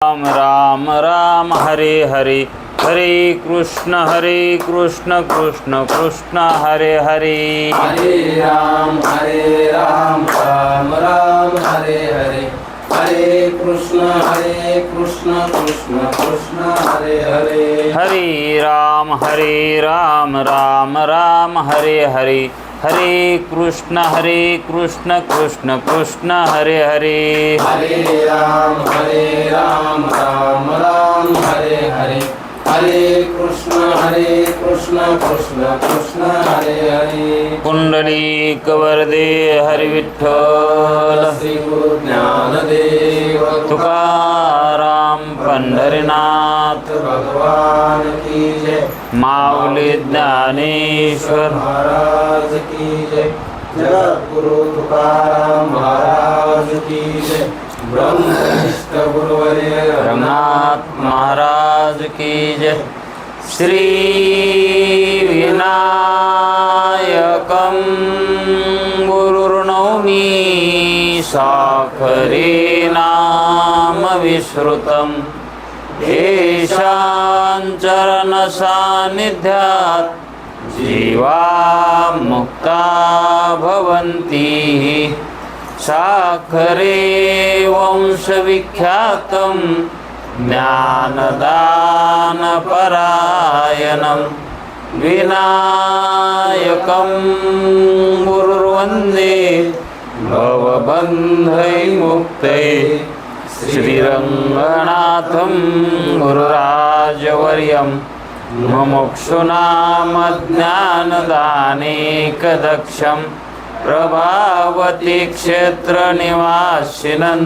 राम राम राम हरे हरे हरे कृष्ण कृष्ण कृष्ण हरे हरे राम राम राम हरे हरे हरे कृष्ण कृष्ण कृष्ण हरे हरे हरे राम राम राम हरे हरे हरे कृष्ण कृष्ण कृष्ण हरे हरे हरे राम राम राम हरे हरे हरे कृष्ण कृष्ण कृष्ण हरे हरे पुंडलीक वरदे हरि विठ्ठल श्री गुरु ज्ञानदेव तुकाराम पंढरीनाथ भगवान की जय माऊली ज्ञानेश्वर महाराज की जय जगद्गुरु तुकाराम महाराज की जय ब्रह्मनिष्ठ गुरुवर्य रंगनाथ महाराज की जय श्री विनायकं गुरुर्नौमि साखरे नाम विश्रुतं येषां चरण सान्निध्यात् जीवा मुक्ता भवन्ति साखरे वंशविख्यातं ज्ञानदानपरायणं विनायकं गुरुर्वन्दे भवबन्धैर्मुक्तये श्रीरङ्गनाथं गुरुराजवर्यं मुमुक्षूणामज्ञानदानेकदक्षं प्रभावती क्षेत्रनिवासिनं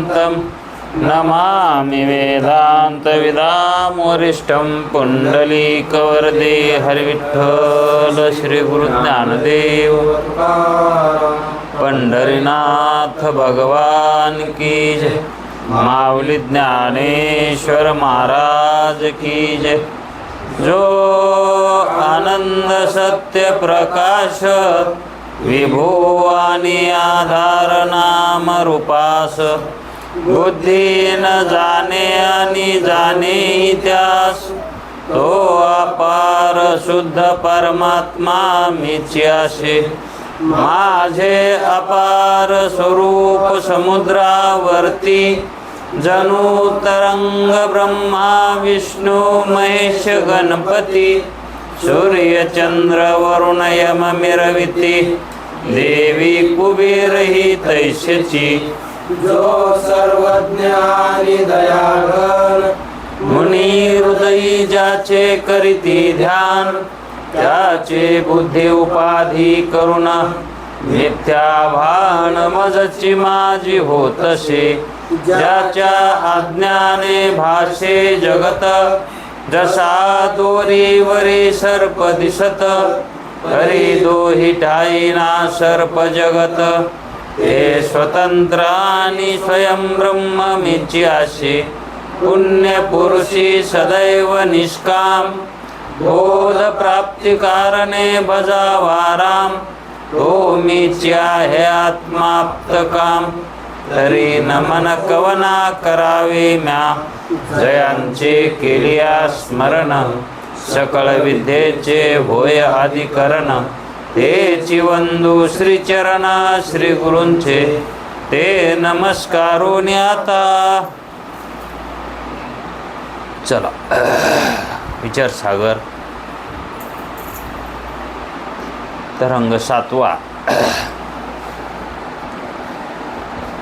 नमामि वेदान्तविदामोरिष्टं पुण्डलीकवरदे हरिविठ्ठल श्री गुरुज्ञानदेव पंढरीनाथ भगवान की जय माऊली ज्ञानेश्वर महाराज की जय जो आनंद सत्य प्रकाश विभो आणि आधार नाम रूपास बुद्धी न जाणे आणि जाणे त्यास तो अपार शुद्ध परमात्मा मीच असे माझे अपार स्वरूप समुद्रावरती जणू तरंग ब्रह्मा विष्णू महेश गणपती सूर्य चंद्र वरुण यम मिरविती देवी कुबेर ही तैसेची जो सर्वज्ञानी दयाघन मुनी हृदयी ज्याचे करीती ध्यान त्याचे बुद्धी उपाधी करुण मिथ्या भान मजची माझी होतसे ज्याच्या अज्ञाने भाषे जगत जसा दोरीवरी सर्प दिसत हरी दोही ठाईना सर्प जगत हे स्वतंत्र आणि स्वयं ब्रह्म मीची असे पुण्य पुरुषी सदैव निष्काम बोध प्राप्ती कारणे बजावा राम तो मीची आहे आत्माप्त काम तरी नमन कवना करावे म्या जयांचे केलिया स्मरण सकळ विद्येचे होय अधिकरण तेची वंदू श्रीचरण श्री गुरूंचे ते नमस्कारून आता चला विचार सागर तरंग 7वा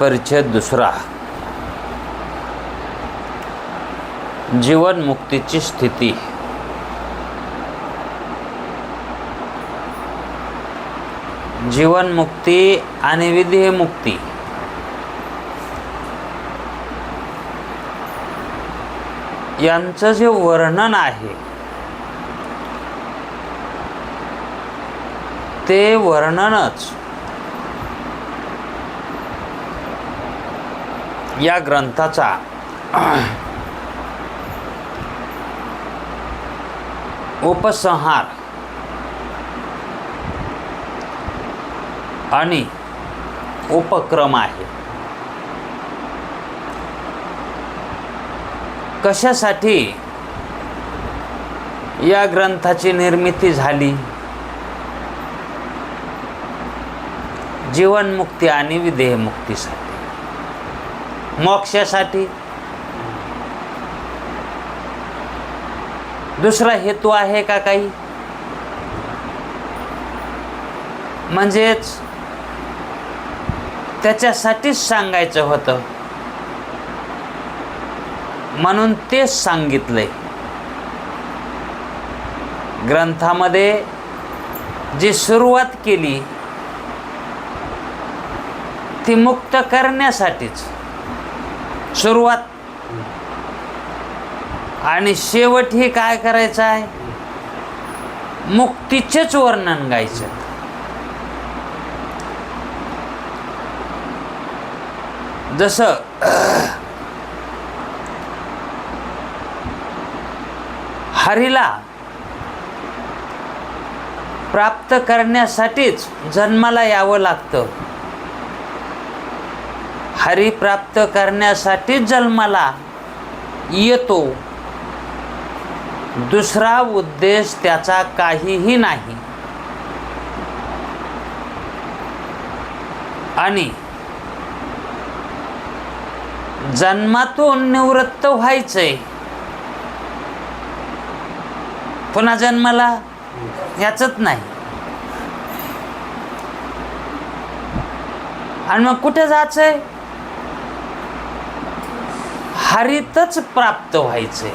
परिच्छेद 2 जीवन मुक्तीची स्थिती जीवन मुक्ती आणि विदेह मुक्ती यांचं जे वर्णन आहे ते वर्णनच या ग्रंथाचा उपसंहार आणि उपक्रम आहे. कशासाठी या ग्रंथाची निर्मिती झाली? जीवनमुक्ती आणि विदेहमुक्तीसाठी, मोक्षासाठी. दुसरा हेतू आहे का काही? म्हणजेच त्याच्यासाठीच सांगायचं होतं म्हणून तेच सांगितलंय. ग्रंथामध्ये जी सुरुवात केली ती मुक्त करण्यासाठीच सुरुवात, आणि शेवट ही काय करायचं आहे? मुक्तीचेच वर्णन गायचं. जसं हरीला प्राप्त करण्यासाठीच जन्माला यावं लागतं. हरी प्राप्त करण्यासाठीच जन्माला येतो. दुसरा उद्देश त्याचा काहीही नाही. आणि जन्मातून निवृत्त व्हायचंय, पुन्हा जन्माला याचंच नाही. आणि मग कुठे जायचंय? हरीतच प्राप्त व्हायचंय,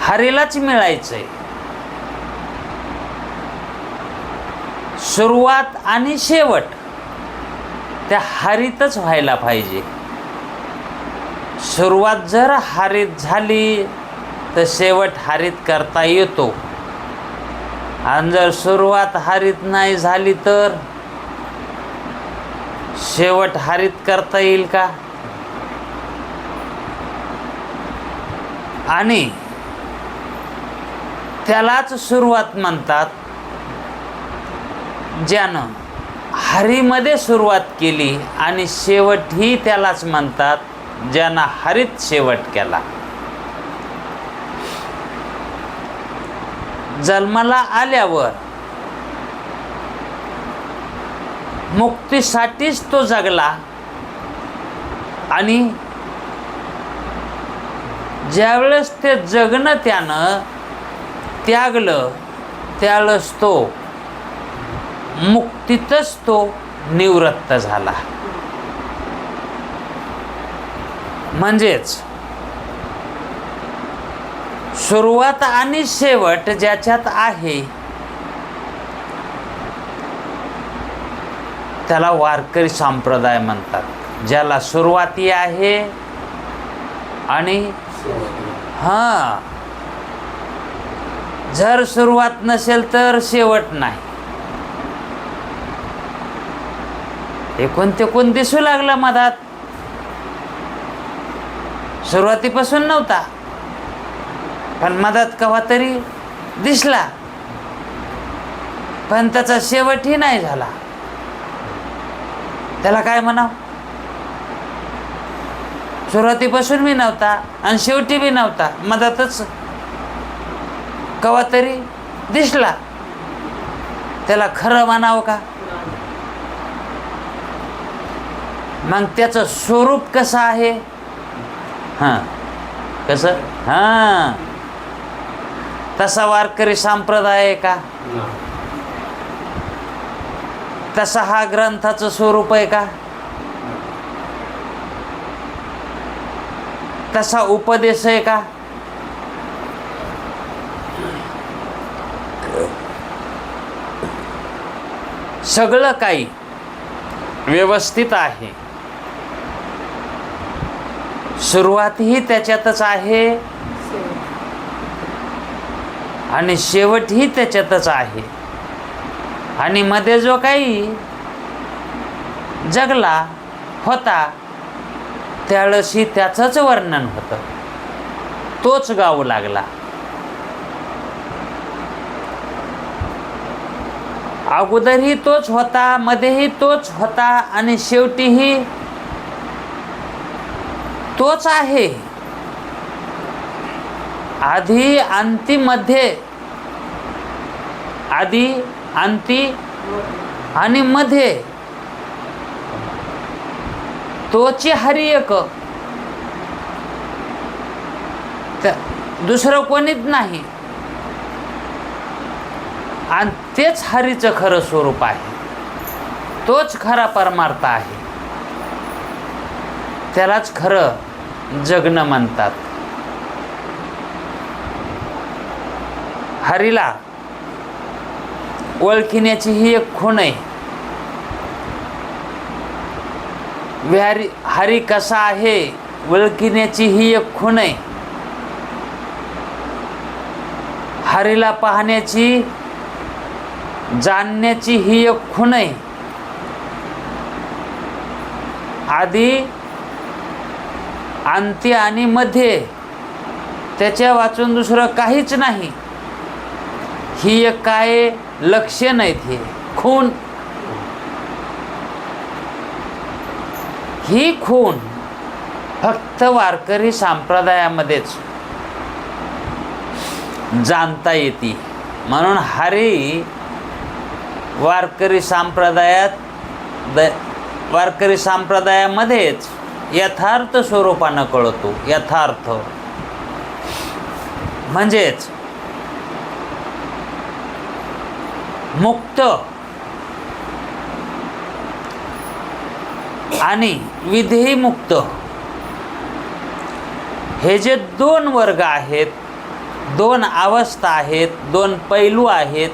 हरीलाच मिळायचंय. सुरुवात आणि शेवट त्या हरीतच व्हायला पाहिजे. सुरुवात जर हरीत झाली तर शेवट हरीत करता येतो. आणि जर सुरुवात हरीत नाही झाली तर शेवट हरीत करता येईल का? आणि त्यालाच सुरुवात म्हणतात ज्यानं हरीमध्ये सुरुवात केली, आणि शेवट ही त्यालाच म्हणतात ज्यानं हरीत शेवट केला. जन्माला आल्यावर मुक्तीसाठीच तो जगला, आणि ज्यावेळेस ते जगणं त्यानं त्यागलं त्यावेळेस तो मुक्तीतच तो निवृत्त झाला. म्हणजेच सुरुवात आणि शेवट ज्याच्यात आहे त्याला वारकरी संप्रदाय म्हणतात. ज्याला सुरुवाती आहे आणि जर सुरुवात नसेल तर शेवट नाही. एकूण ते कोण दिसू लागला मधात, सुरुवातीपासून नव्हता पण मधात कवा तरी दिसला, पण त्याचा शेवटही नाही झाला. त्याला काय म्हणावं? सुरुवातीपासून बी नव्हता आणि शेवटी बी नव्हता, मधातच कवा तरी दिसला. त्याला खरं म्हणावं का? मग त्याचं स्वरूप कसं आहे? कसं? तसा वारकरी संप्रदाय आहे का? तसा हा ग्रंथाचं स्वरूप आहे का? तसा उपदेश आहे का? सगळं काही व्यवस्थित आहे. सुरुवातही त्याच्यातच आहे आणि शेवटही त्याच्यातच आहे. आणि मध्ये जो काही जगला होता त्यावेळेसही त्याचंच वर्णन होतं, तोच गाऊ लागला. अगोदरही तोच होता, मध्येही तोच होता आणि शेवटीही तोच आहे. आधी अंती मध्ये, आधी अंती आणि मध्ये तोची हरी एक, दुसरं कोणीच नाही. आणि तेच हरीचं खरं स्वरूप आहे, तोच खरा परमार्थ आहे. त्यालाच खरं जगणं म्हणतात. हरीला ओळखण्याची ही एक खूण आहे. हरी कसा आहे ओळखण्याची ही एक खूण आहे. हरीला पाहण्याची, जाणण्याची ही एक खूण आहे. आधी अंती आणि मध्ये त्याच्या वाचून दुसरं काहीच नाही. ही एक काय लक्षण आहेत, हे खूण. ही खूण फक्त वारकरी संप्रदायामध्येच जाणता येते. म्हणून हरी वारकरी संप्रदायामध्येच यथार्थ स्वरूपानं कळतो. यथार्थ म्हणजेच मुक्त आणि विधेय मुक्त हे जे दोन वर्ग आहेत, दोन अवस्था आहेत, दोन पैलू आहेत,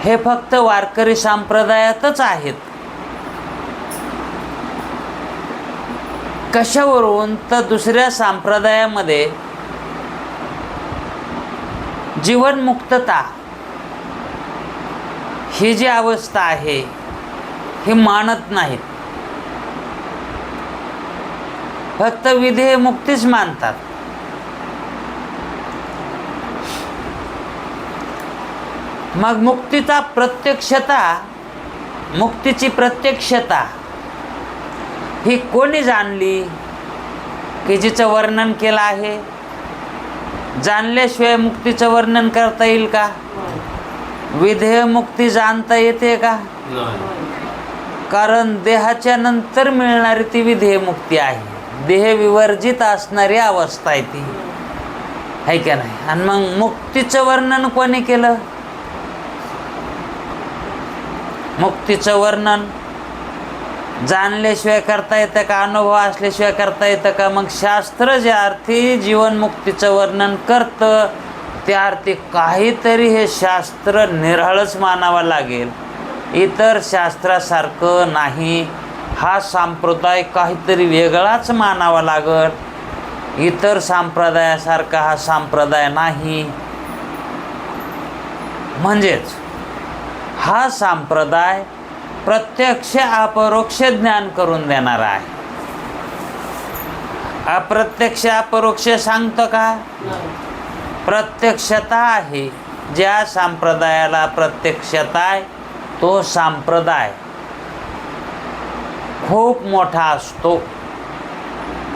हे फक्त वारकरी संप्रदायातच आहेत. कशावरून तर दुसऱ्या संप्रदायामध्ये जीवनमुक्तता ही जी अवस्था आहे ही मानत नाहीत. फक्त विधेय मुक्तीच मानतात. मग मुक्तीचा प्रत्यक्षता, मुक्तीची प्रत्यक्षता ही कोणी जाणली की जिचं वर्णन केलं आहे? जाणल्याशिवाय मुक्तीचं वर्णन करता येईल का? विधेय मुक्ती जाणता येते का? कारण देहाच्या नंतर मिळणारी ती विधेय मुक्ती आहे. देह विवर्जित असणारी अवस्था आहे ती, आहे का नाही? आणि मग मुक्तीचं वर्णन कोणी केलं? मुक्तीचं वर्णन जाणल्याशिवाय करता येतं का? अनुभव असल्याशिवाय करता येतं का? मग शास्त्र ज्या अर्थी जीवनमुक्तीचं वर्णन करतं त्या अर्थी काहीतरी हे शास्त्र निराळच मानावं लागेल. इतर शास्त्रासारखं नाही. हा संप्रदाय काहीतरी वेगळाच मानावा लागल. इतर संप्रदायासारखा हा संप्रदाय नाही. म्हणजेच हा संप्रदाय प्रत्यक्ष अपरोक्ष ज्ञान करून देणारा आहे. अप्रत्यक्ष अपरोक्ष सांगतो का? प्रत्यक्षता आहे. ज्या संप्रदायाला प्रत्यक्षता आहे तो संप्रदाय खूप मोठा असतो.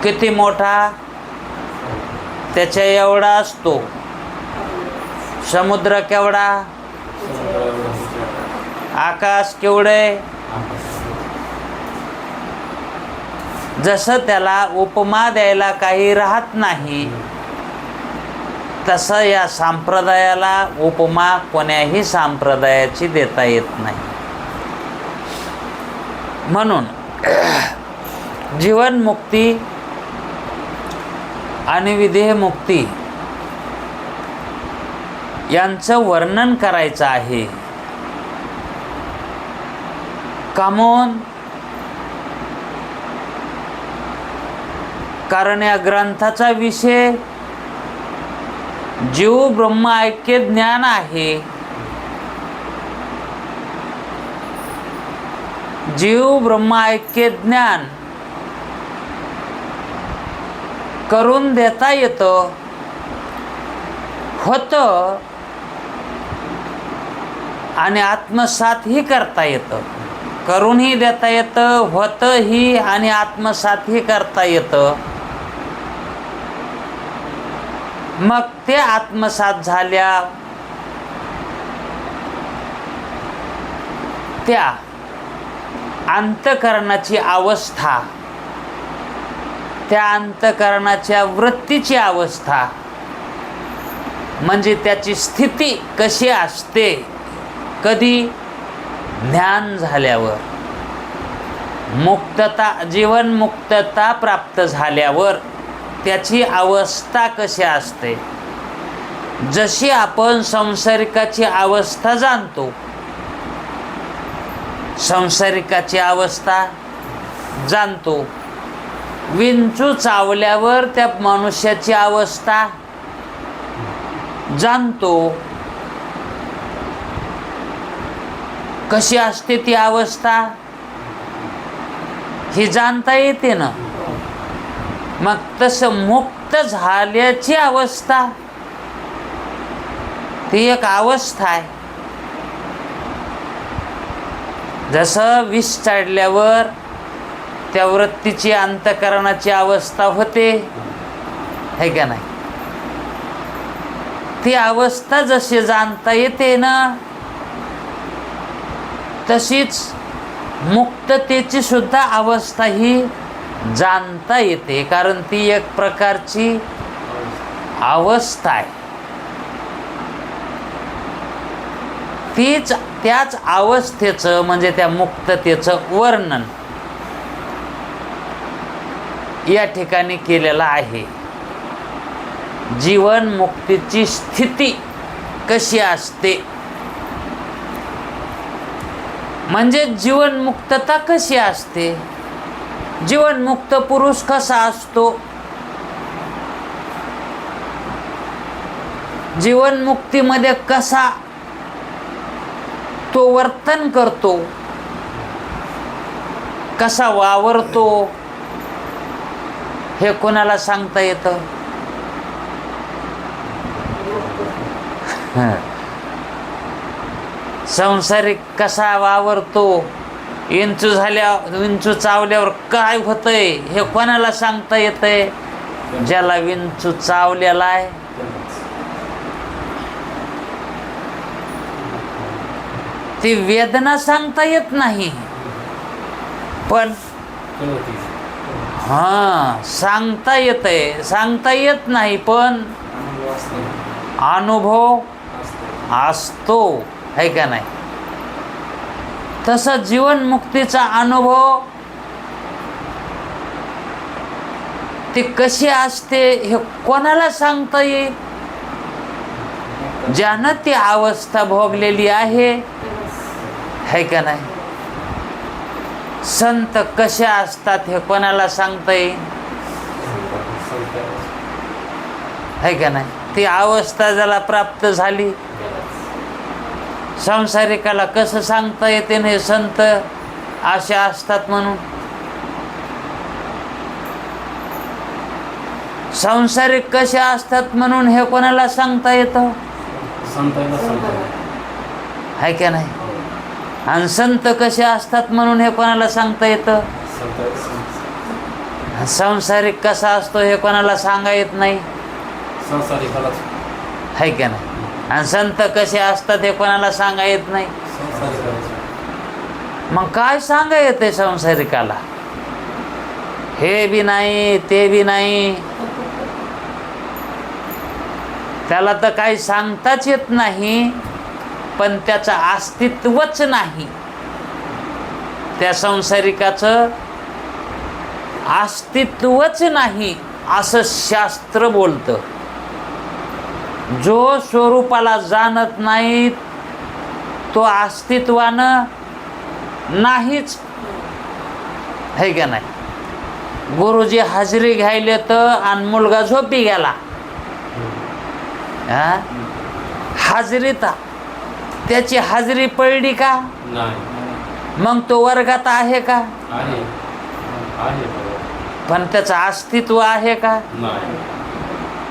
किती मोठा? त्याच्या एवढा असतो. समुद्र केवढा? आकाश केवढे? जसं त्याला उपमा द्यायला काही राहत नाही तसं या संप्रदायाला उपमा कोण्याही संप्रदायाची देता येत नाही. म्हणून जीवनमुक्ती आणि विधेय मुक्ती यांचं वर्णन करायचं आहे. कामून? कारण या ग्रंथाचा विषय जीव ब्रह्म ऐक्य ज्ञान आहे. जीव ब्रह्म ऐक्य ज्ञान करून देता येतं, होतं आणि आत्मसातही करता येतं. करूनही देता येतं, होतंही आणि आत्मसातही करता येतं. मग ते आत्मसात झाल्या त्या अंतःकरणाची अवस्था, त्या अंतःकरणाच्या वृत्तीची अवस्था म्हणजे त्याची स्थिती कशी असते, कधी ज्ञान झाल्यावर, मुक्तता, जीवनमुक्तता प्राप्त झाल्यावर त्याची अवस्था कशी असते. जशी आपण संसारिकाची अवस्था जाणतो, संसारिकाची अवस्था जाणतो, विंचू चावल्यावर त्या मनुष्याची अवस्था जाणतो, कशी असते ती अवस्था ही जाणता येते ना. मग तसं मुक्त झाल्याची अवस्था ती एक अवस्था आहे. जसं विष चढल्यावर त्या वृत्तीची अंतःकरणाची अवस्था होते, है का नाही. ती अवस्था जशी जाणता येते ना, तशीच मुक्ततेची सुद्धा अवस्था ही जाणता येते, कारण ती एक प्रकारची अवस्था आहे. त्याच अवस्थेचं म्हणजे त्या मुक्ततेचं वर्णन या ठिकाणी केलेलं आहे. जीवनमुक्तीची स्थिती कशी असते म्हणजे जीवनमुक्तता कशी असते, जीवनमुक्त पुरुष कसा असतो, जीवनमुक्तीमध्ये कसा तो वर्तन करतो, कसा वावरतो, हे कोणाला सांगता येतं. संसारिक कसा वावरतो, विंचू चावल्यावर काय होतंय हे कोणाला सांगता येतंय. ज्याला विंचू चावलेला आहे ती वेदना सांगता येत नाही, पण सांगता येतंय, सांगता येत नाही पण अनुभव असतो, है का नाही. तसं जीवनमुक्तीचा अनुभव ती कशी असते हे कोणाला सांगता येईल. ज्यानं ती अवस्था भोगलेली आहे, है का नाही. संत कसे असतात हे कोणाला सांगता येईल, है का नाही. ती अवस्था ज्याला प्राप्त झाली, संसारिकाला कसं सांगता येते हे संत असे असतात म्हणून. संसारिक कसे असतात म्हणून हे कोणाला सांगता येतं, है का नाही. आणि संत कसे असतात म्हणून हे कोणाला सांगता येतं. संसारिक कसा असतो हे कोणाला सांगा येत नाही, है का नाही. आणि संत कसे असतात हे कोणाला सांगा येत नाही. मग काय सांगा येते संसारिकाला, हे बी नाही ते बी नाही, त्याला तर काही सांगताच येत नाही. पण त्याचं अस्तित्वच नाही, त्या संसारिकाचं अस्तित्वच नाही असं शास्त्र बोलतं. जो स्वरूपाला जाणत नाही तो अस्तित्वानं नाहीच, है का नाही. गुरुजी हजेरी घ्यायले तर आणि मुलगा झोपी गेला, हाजरीत त्याची हाजरी पडली का, मग तो वर्गात आहे का, पण त्याचं अस्तित्व आहे का.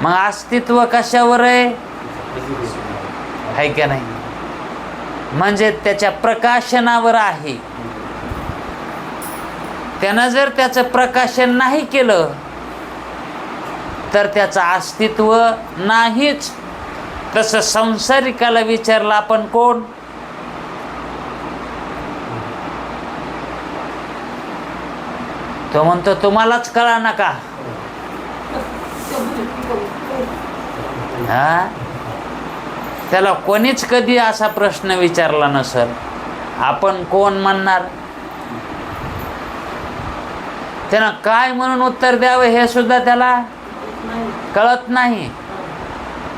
मग अस्तित्व कशावर आहे, है का नाही. म्हणजे त्याच्या प्रकाशनावर आहे. त्यानं जर त्याचं प्रकाशन नाही केलं तर त्याचं अस्तित्व नाहीच. तसं संसारिकाला विचारलं आपण कोण, तो म्हणतो तुम्हालाच कळा ना का. हा, त्याला कोणीच कधी असा प्रश्न विचारला नसेल, आपण कोण म्हणणार. त्यानं काय म्हणून उत्तर द्यावं हे सुद्धा त्याला कळत नाही.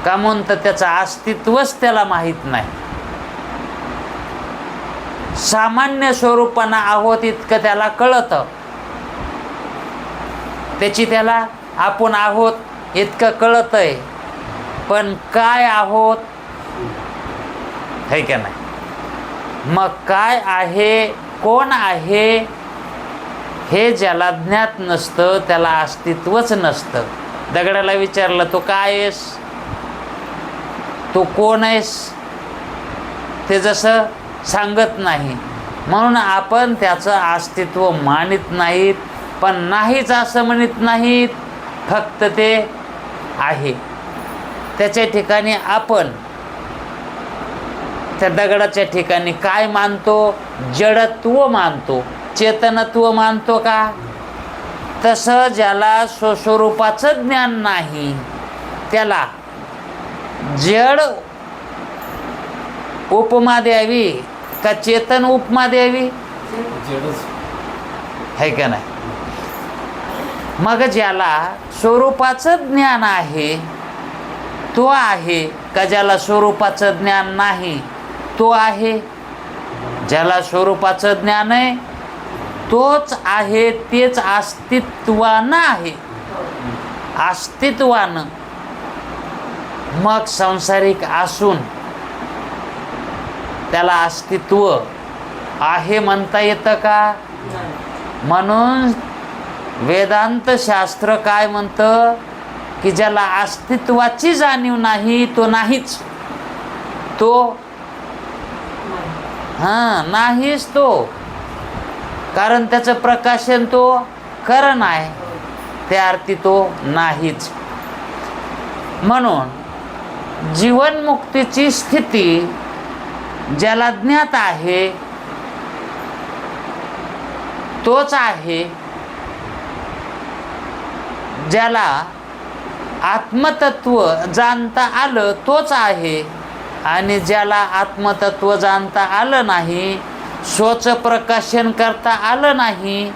का म्हणतं त्याचं अस्तित्वच त्याला माहीत नाही. सामान्य स्वरूपानं आहोत इतकं त्याला कळतं, त्याची त्याला आपण आहोत इतकं कळतंय, पण काय आहोत है का नाही. मग काय आहे, कोण आहे हे ज्याला ज्ञात नसतं त्याला अस्तित्वच नसतं. दगडाला विचारलं तू काय आहेस, तू कोण आहेस, ते जसं सांगत नाही. म्हणून आपण त्याचं अस्तित्व मानित नाहीत, पण नाहीच असं म्हणत नाहीत, फक्त ते आहे. त्याच्या ठिकाणी आपण त्या दगडाच्या ठिकाणी काय मानतो, जडत्व मानतो, चेतनत्व मानतो का. तसं ज्याला स्वस्वरूपाचं ज्ञान नाही त्याला जड उपमा द्यावी का चेतन उपमा द्यावी, है का नाही. मग ज्याला स्वरूपाचं ज्ञान आहे तो आहे का ज्याला स्वरूपाचं ज्ञान नाही तो आहे. ज्याला स्वरूपाचं ज्ञान आहे तोच आहे, तेच अस्तित्वानं आहे, अस्तित्वानं. मग संसारिक असून त्याला अस्तित्व आहे म्हणता येतं का. म्हणून वेदांत शास्त्र काय म्हणतं की ज्याला अस्तित्वाची जाणीव नाही तो नाहीच, तो नाहीच तो. कारण त्याचं प्रकाशन तो करण आहे, त्या अर्थी तो नाहीच. म्हणून जीवनमुक्तीची स्थिती ज्याला ज्ञात आहे तोच आहे, ज्याला आत्मतत्व जाणता आलं तोच आहे, आणि ज्याला आत्मतत्व जाणता आलं नाही, स्वच प्रकाशन करता आलं नाही,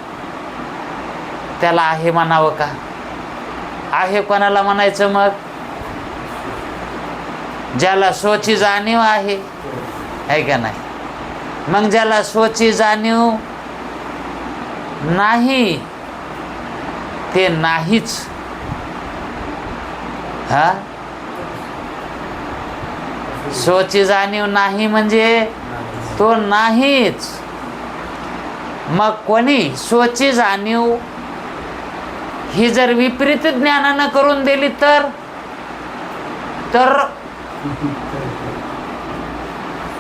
त्याला आहे म्हणावं का. आहे कोणाला म्हणायचं मग, ज्याला स्वची जाणीव आहे का नाही. मग ज्याला स्वची जाणीव नाही ते नाहीच. हा, स्वची जाणीव नाही म्हणजे तो नाहीच. मग कोणी स्वची जाणीव ही जर विपरीत ज्ञानानं करून दिली तर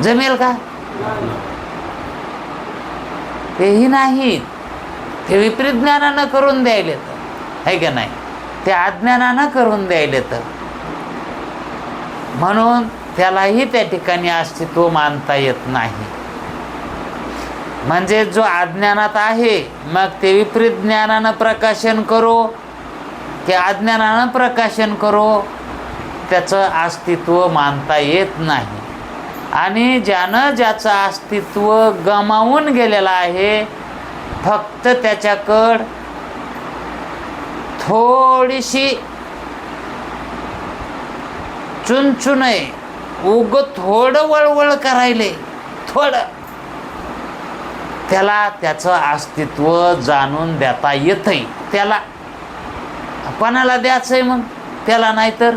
जमेल का. तेही नाही, ते विपरीत ज्ञानानं करून द्यायले तर है का नाही, ते अज्ञानानं करून द्यायले तर. म्हणून त्यालाही त्या ठिकाणी अस्तित्व मानता येत नाही. म्हणजे जो अज्ञानात आहे मग ते विपरीत ज्ञानानं प्रकाशन करो की अज्ञानानं प्रकाशन करो, त्याचं अस्तित्व मानता येत नाही. आणि ज्यानं ज्याचं अस्तित्व गमावून गेलेलं आहे, फक्त त्याच्याकडं थोडीशी चुनचुन आहे, उग थोडं वळवळ करायले, थोडं, त्याला त्याचं अस्तित्व जाणून देता येतंय. त्याला कोणाला द्यायचंय मग, त्याला नाही तर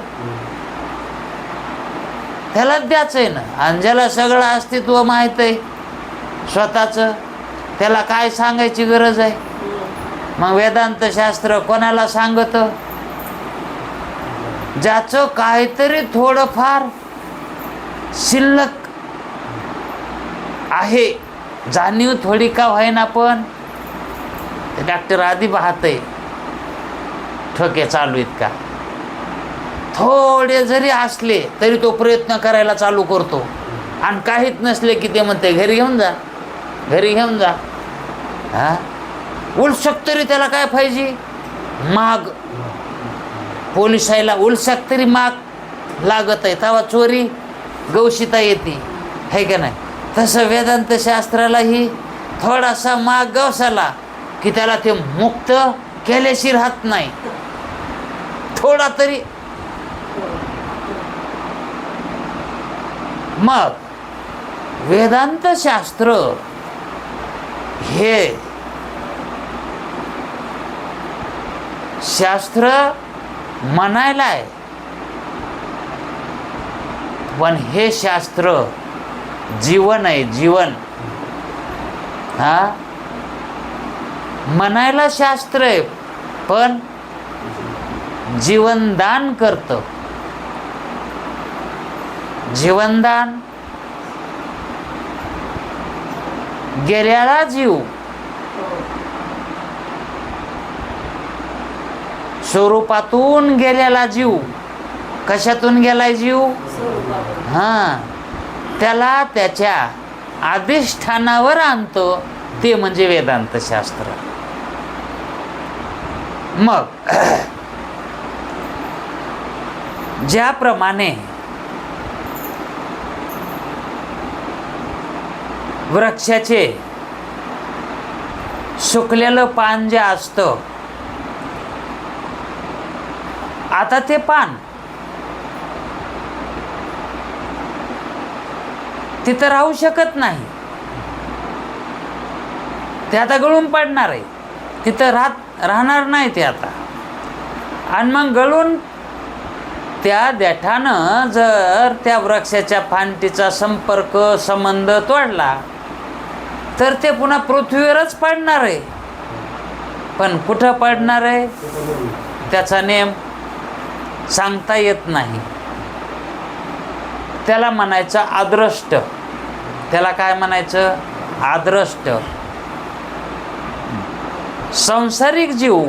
त्यालाच द्यायचंय ना. आणि ज्याला सगळं अस्तित्व माहीत आहे स्वतःचं, त्याला काय सांगायची गरज आहे. मग वेदांत शास्त्र कोणाला सांगतं, ज्याचं काहीतरी थोडंफार शिल्लक आहे, जाणीव थोडी का व्हायना, पण डॉक्टर आधी पाहतंय ठोके चालू आहेत का, थोडे जरी असले तरी तो प्रयत्न करायला चालू करतो. आणि काहीच नसले की ते म्हणते घरी घेऊन जा, घरी घेऊन जा. हा, उलसक तरी त्याला काय पाहिजे, माग. पोलिसायला उलसक तरी माग लागत आहे, तेव्हा चोरी गवशिता येते, है का नाही. तसं वेदांत शास्त्रालाही थोडासा माग गवसाला की त्याला ते मुक्त केल्याशी राहत नाही, थोडा तरी. मग वेदांत शास्त्र हे शास्त्र म्हणायला आहे, पण हे शास्त्र जीवन आहे, जीवन. हा, म्हणायला शास्त्र आहे पण जीवनदान करतं. जीवनदान, गेल्याला जीव, स्वरूपातून गेलेला जीव. कशातून गेलाय जीव? हा, त्याला त्याच्या अधिष्ठानावर आणतो, ते म्हणजे वेदांत शास्त्र. मग ज्याप्रमाणे वृक्षाचे सुकलेलं पान जे असतं, आता ते पान तिथं राहू शकत नाही, ते आता गळून पडणार आहे, तिथं राहणार नाही ते आता. आणि मग गळून त्या देठानं जर त्या वृक्षाच्या फांदीचा संपर्क संबंध तोडला तर ते पुन्हा पृथ्वीवरच पडणार आहे. पण कुठं पडणार आहे त्याचा नेम सांगता येत नाही. त्याला म्हणायचं अदृष्ट. त्याला काय म्हणायचं? अदृष्ट. सांसारिक जीव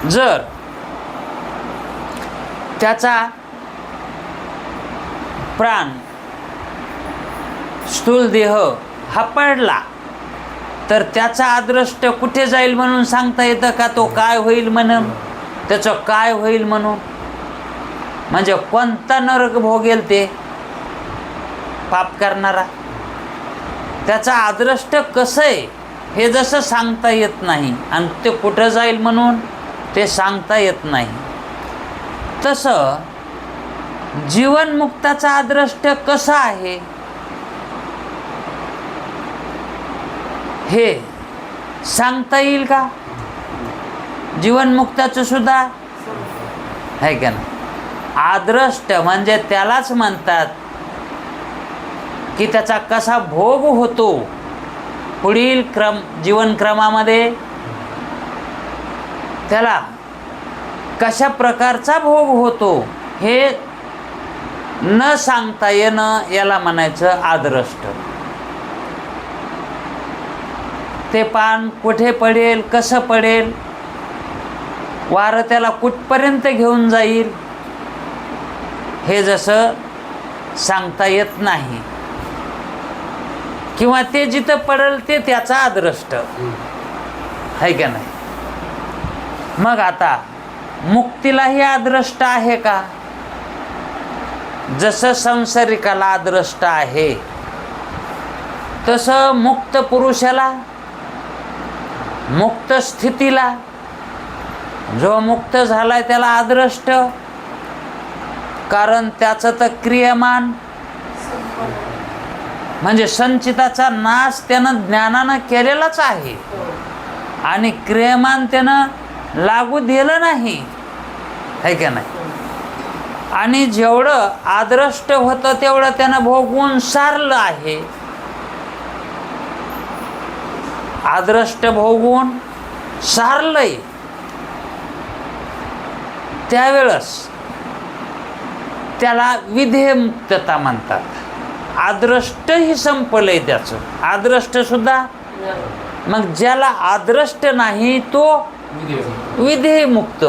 जर त्याचा प्राण स्थूल देह हा पडला तर त्याचा अदृष्ट कुठे जाईल म्हणून सांगता येतं का? तो काय होईल म्हणून, त्याचं काय होईल म्हणून, म्हणजे कोणता नरक भोगेल ते पाप करणारा, त्याचा अदृष्ट कसं आहे हे जसं सांगता येत नाही आणि ते कुठं जाईल म्हणून ते सांगता येत नाही, तसं जीवनमुक्ताचा अदृष्ट कसं आहे हे सांगता येईल का? जीवनमुक्ताचं सुद्धा आहे का ना. अदृष्ट म्हणजे त्यालाच म्हणतात की त्याचा कसा भोग होतो पुढील जीवनक्रमामध्ये, त्याला कशा प्रकारचा भोग होतो हे न सांगता येणं याला म्हणायचं अदृष्ट. ते पान कुठे पडेल, कसं पडेल, वारं त्याला कुठपर्यंत घेऊन जाईल हे जसं सांगता येत नाही, किंवा ते जिथं पडेल ते त्याचा अदृष्ट आहे का नाही. मग आता मुक्तीलाही अदृष्ट आहे का? जसं संसारिकाला अदृष्ट आहे तसं मुक्त पुरुषाला, मुक्त स्थितीला, जो मुक्त झालाय त्याला अदृष्ट. कारण त्याचं तर क्रियमान म्हणजे संचिताचा नाश त्यानं ज्ञानानं केलेलाच आहे आणि क्रियमान त्यानं लागू दिलं नाही, है का नाही. आणि जेवढं अदृष्ट होतं तेवढं त्यानं भोगवून सारलं आहे. अदृष्ट भोगवून सारलंय त्यावेळेस त्याला विधेयमुक्तता म्हणतात. अदृष्टही संपलंय त्याचं, अदृष्ट सुद्धा. मग ज्याला अदृष्ट नाही तो विधेयमुक्त.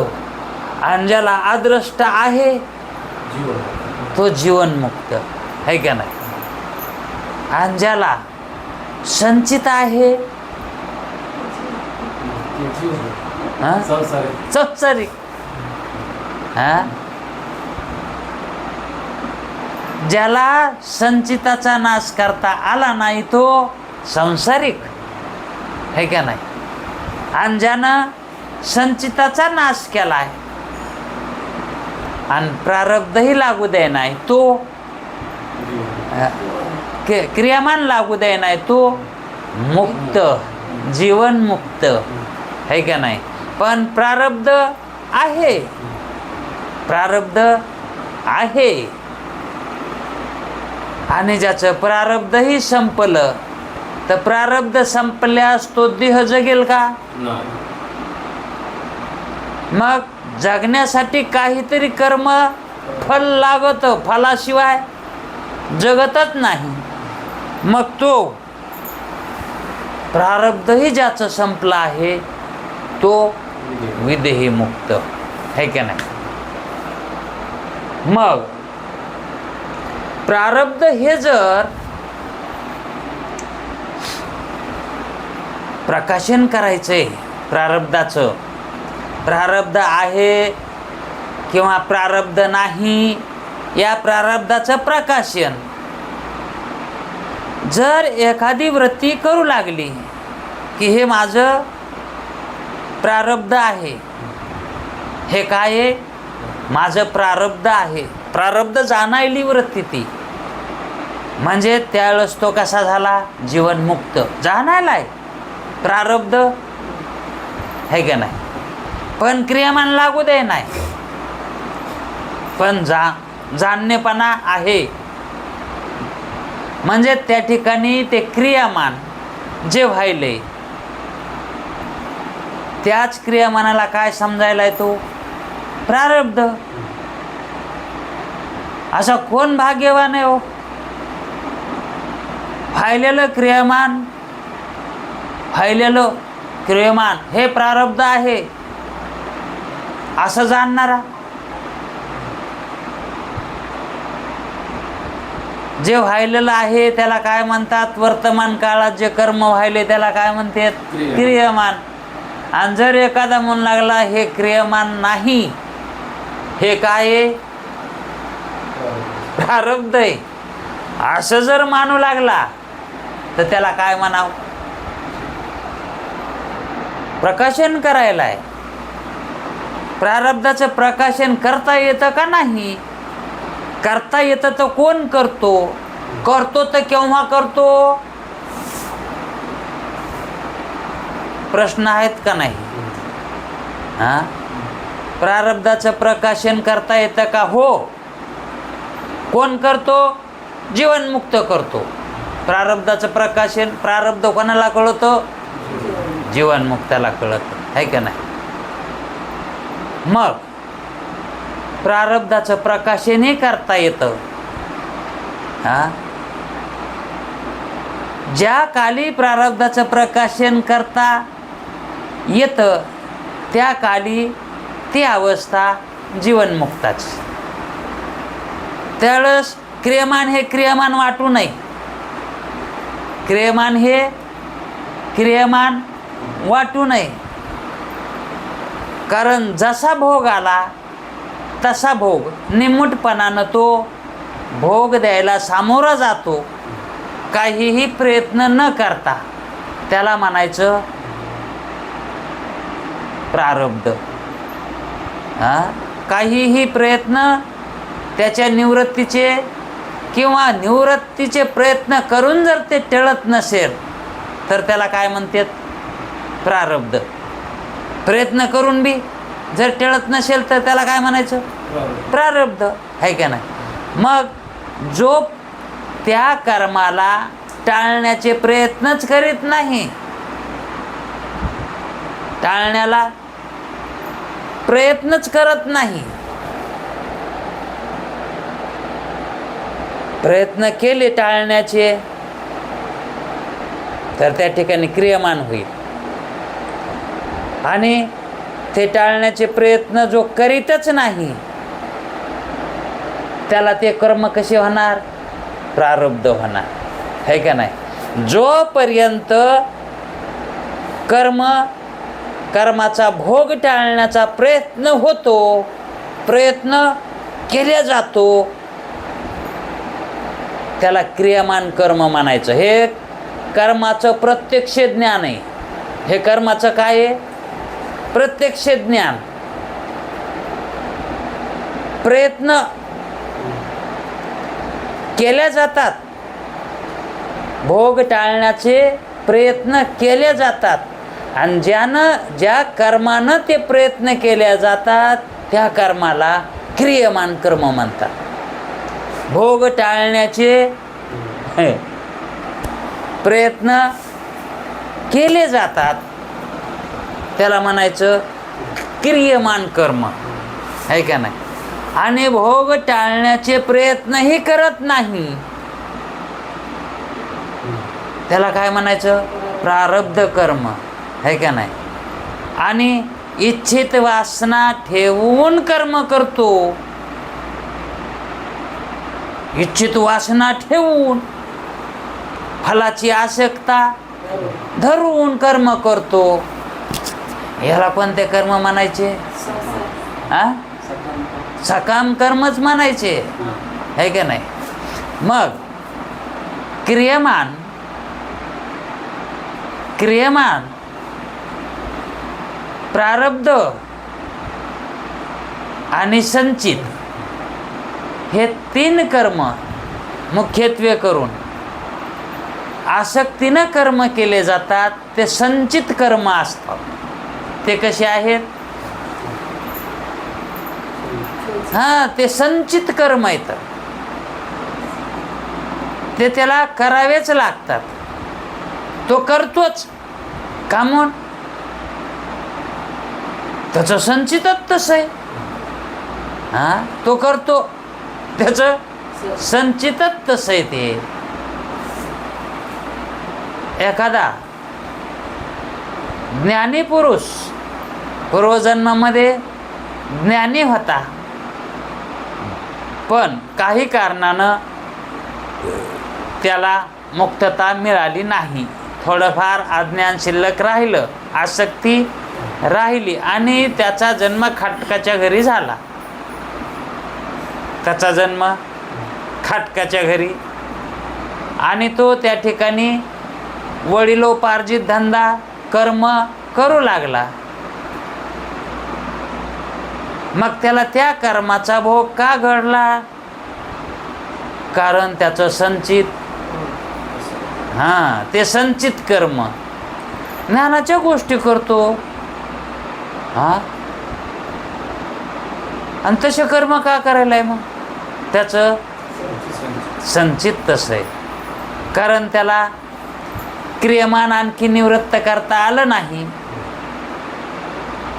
आणि ज्याला अदृष्ट आहे तो जीवनमुक्त आहे का नाही. आणि ज्याला संचित आहे संसारिक. ज्याला संचिताचा नाश करता आला नाही तो संसारिक आहे का नाही. आणि ज्यानं संचिताचा नाश केलाय आणि प्रारब्धही लागू दे नाही तो क्रियामान लागू दे नाही तो मुक्त, जीवनमुक्त आहे का नाही. पण प्रारब्ध आहे, प्रारब्ध आहे. आणि ज्याचं प्रारब्धही संपलं तर प्रारब्ध संपल्यास तो देह जगेल का. मग जगण्यासाठी काहीतरी कर्म फल लागत, फलाशिवाय जगतच नाही. मग तो प्रारब्धही ज्याचं संपलं आहे तो विदेही मुक्त आहे का नाही. मग प्रारब्ध हे जर प्रकाशन करायचंय प्रारब्धाचं, प्रारब्ध आहे किंवा प्रारब्ध नाही या प्रारब्धाचं प्रकाशन जर एखादी वृत्ती करू लागली की हे माझं प्रारब्ध आहे, हे काय आहे माझं प्रारब्ध आहे, प्रारब्ध जाणायली वृत्ती ती म्हणजे त्यावेळेस तो कसा झाला जीवनमुक्त. जाणायलाय प्रारब्ध आहे का नाही. पण क्रियामान लागू दे नाही, पण जाणणेपणा आहे. म्हणजे त्या ठिकाणी ते क्रियामान जे व्हायले त्याच क्रियामानाला काय समजायलाय तो प्रारब्ध. असा कोण भाग्यवान आहे हो. व्हायलेलं क्रियमान हे प्रारब्ध आहे असं जाणणारा. जे व्हायलेलं आहे त्याला काय म्हणतात, वर्तमान काळात जे कर्म व्हायले त्याला काय म्हणतात क्रियमान. आणि जर एखादा म्हणू लागला हे क्रियमान नाही, हे काय आहे प्रारब्ध आहे, असं जर मानू लागला तर त्याला काय म्हणावं, प्रकाशन करायला आहे. प्रारब्धाचं प्रकाशन करता येतं का नाही. करता येतं तर कोण करतो, करतो तर केव्हा करतो, प्रश्न आहेत का नाही. प्रारब्धाचं प्रकाशन करता येतं का. हो. कोण करतो, जीवनमुक्त करतो. प्रारब्धाचं प्रकाशन प्रारब्ध कोणाला कळतं, जीवनमुक्ताला कळतं आहे का नाही. मग प्रारब्धाचं प्रकाशनही करता येतं. ज्या काली प्रारब्धाचं प्रकाशन करता येतं त्या काली ती अवस्था जीवनमुक्ताची. त्यावेळेस क्रियमान हे क्रियमान वाटू नये. क्रियमान हे क्रियमान वाटू नये. कारण जसा भोग आला तसा भोग निमूटपणानं तो भोग द्यायला सामोरा जातो, काहीही प्रयत्न न करता. त्याला म्हणायचं प्रारब्ध. काहीही प्रयत्न त्याच्या निवृत्तीचे किंवा निवृत्तीचे प्रयत्न करून जर ते टळत नसेल तर त्याला काय म्हणतात प्रारब्ध. प्रयत्न करून बी जर टळत नसेल तर त्याला काय म्हणायचं प्रारब्ध आहे का नाही. मग जो त्या कर्माला टाळण्याचे प्रयत्नच करीत नाही, टाळण्याला प्रयत्नच करत नाही, प्रयत्न केले टाळण्याचे तर त्या ठिकाणी क्रियमान होईल. आणि ते टाळण्याचे प्रयत्न जो करीतच नाही त्याला ते कर्म कसे होणार? प्रारब्ध होणार, है का नाही? जोपर्यंत कर्माचा भोग टाळण्याचा प्रयत्न होतो, प्रयत्न केला जातो, त्याला क्रियामान कर्म म्हणायचं. हे कर्माचं प्रत्यक्ष ज्ञान आहे. हे कर्माचं काय आहे? प्रत्यक्ष ज्ञान. प्रयत्न केल्या जातात, भोग टाळण्याचे प्रयत्न केले जातात, आणि ज्या कर्मानं ते प्रयत्न केले जातात त्या कर्माला क्रियमान कर्म म्हणतात. भोग टाळण्याचे प्रयत्न केले जातात त्याला म्हणायचं क्रियमान कर्म, आहे का नाही? आणि भोग टाळण्याचे प्रयत्नही करत नाही त्याला काय म्हणायचं? प्रारब्ध कर्म, आहे का नाही? आणि इच्छित वासना ठेवून कर्म करतो, इच्छित वासना ठेवून, फलाची आसक्ता धरून कर्म करतो, याला कोणते कर्म म्हणायचे? सकाम कर्मच म्हणायचे, है का नाही? मग क्रियमान प्रारब्ध आणि संचित हे 3 कर्म मुख्यत्वे करून आसक्तीनं कर्म केले जातात. ते संचित कर्म असतात. ते कसे आहेत? ते संचित कर्म आहेत. ते त्याला करावेच लागतात. तो करतोच का म्हणून? त्याचं संचितच तसं आहे. तो करतो, त्याचं संचितच तसं आहे. ते एखादा ज्ञानी पुरुष पूर्वजन्मामध्ये ज्ञानी होता, पण काही कारणानं त्याला मुक्तता मिळाली नाही. थोडंफार अज्ञान शिल्लक राहिलं, आसक्ती राहिली, आणि त्याचा जन्म खाटकाच्या घरी झाला. त्याचा जन्म खाटकाच्या घरी, आणि तो त्या ठिकाणी वडिलोपार्जित धंदा कर्म करू लागला. मग त्याला त्या कर्माचा भोग का घडला? कारण त्याचं संचित ते संचित कर्म. ज्ञानाच्या गोष्टी करतो आणि तसे कर्म का करायला आहे? मग त्याचं संचित तसं आहे. कारण त्याला क्रियमान आणखी निवृत्त करता आलं नाही,